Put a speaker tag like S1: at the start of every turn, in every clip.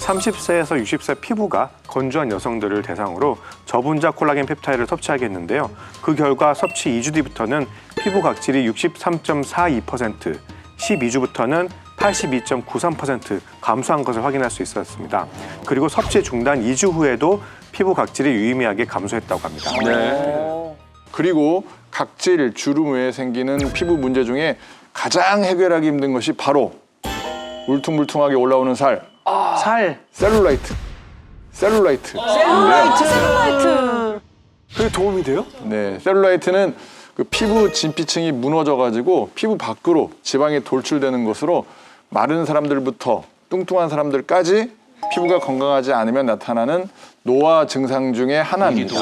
S1: 30세에서 60세 피부가 건조한 여성들을 대상으로 저분자 콜라겐 펩타이드를 섭취하게 했는데요. 그 결과 섭취 2주 뒤부터는 피부 각질이 63.42%, 12주부터는 82.93% 감소한 것을 확인할 수 있었습니다. 그리고 섭취 중단 2주 후에도 피부 각질이 유의미하게 감소했다고 합니다.
S2: 네. 그리고 각질, 주름 외에 생기는 피부 문제 중에 가장 해결하기 힘든 것이 바로 울퉁불퉁하게 올라오는 살.
S3: 살.
S2: 셀룰라이트. 셀룰라이트.
S1: 그게 도움이 돼요?
S2: 네, 셀룰라이트는 그 피부 진피층이 무너져가지고 피부 밖으로 지방이 돌출되는 것으로 마른 사람들부터 뚱뚱한 사람들까지 피부가 건강하지 않으면 나타나는 노화 증상 중에 하나입니다.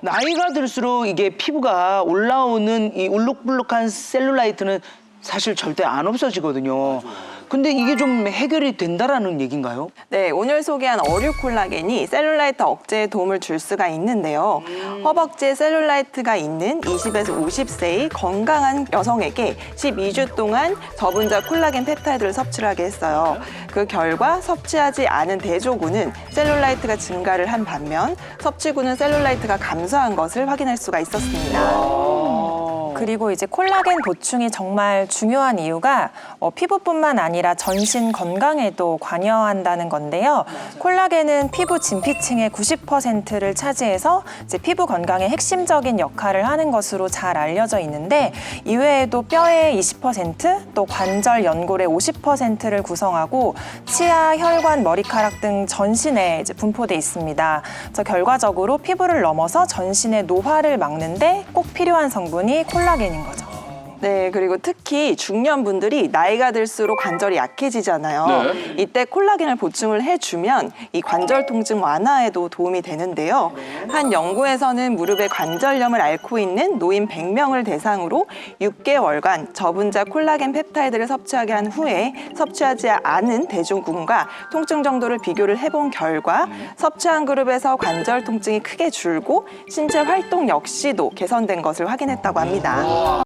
S3: 나이가 들수록 이게 피부가 올라오는 이 울룩불룩한 셀룰라이트는 사실 절대 안 없어지거든요. 근데 이게 좀 해결이 된다라는 얘기인가요?
S4: 네, 오늘 소개한 어류 콜라겐이 셀룰라이트 억제에 도움을 줄 수가 있는데요. 허벅지에 셀룰라이트가 있는 20에서 50세의 건강한 여성에게 12주 동안 저분자 콜라겐 펩타이드를 섭취를 하게 했어요. 그 결과 섭취하지 않은 대조군은 셀룰라이트가 증가를 한 반면 섭취군은 셀룰라이트가 감소한 것을 확인할 수가 있었습니다.
S5: 그리고 이제 콜라겐 보충이 정말 중요한 이유가 피부뿐만 아니라 전신 건강에도 관여한다는 건데요. 콜라겐은 피부 진피층의 90%를 차지해서 이제 피부 건강에 핵심적인 역할을 하는 것으로 잘 알려져 있는데 이외에도 뼈의 20%, 또 관절, 연골의 50%를 구성하고 치아, 혈관, 머리카락 등 전신에 이제 분포돼 있습니다. 그래서 결과적으로 피부를 넘어서 전신의 노화를 막는데 꼭 필요한 성분이 콜라겐인 거죠.
S4: 네, 그리고 특히 중년분들이 나이가 들수록 관절이 약해지잖아요.
S2: 네.
S4: 이때 콜라겐을 보충을 해주면 이 관절 통증 완화에도 도움이 되는데요. 한 연구에서는 무릎에 관절염을 앓고 있는 노인 100명을 대상으로 6개월간 저분자 콜라겐 펩타이드를 섭취하게 한 후에 섭취하지 않은 대조군과 통증 정도를 비교를 해본 결과 섭취한 그룹에서 관절 통증이 크게 줄고 신체 활동 역시도 개선된 것을 확인했다고 합니다.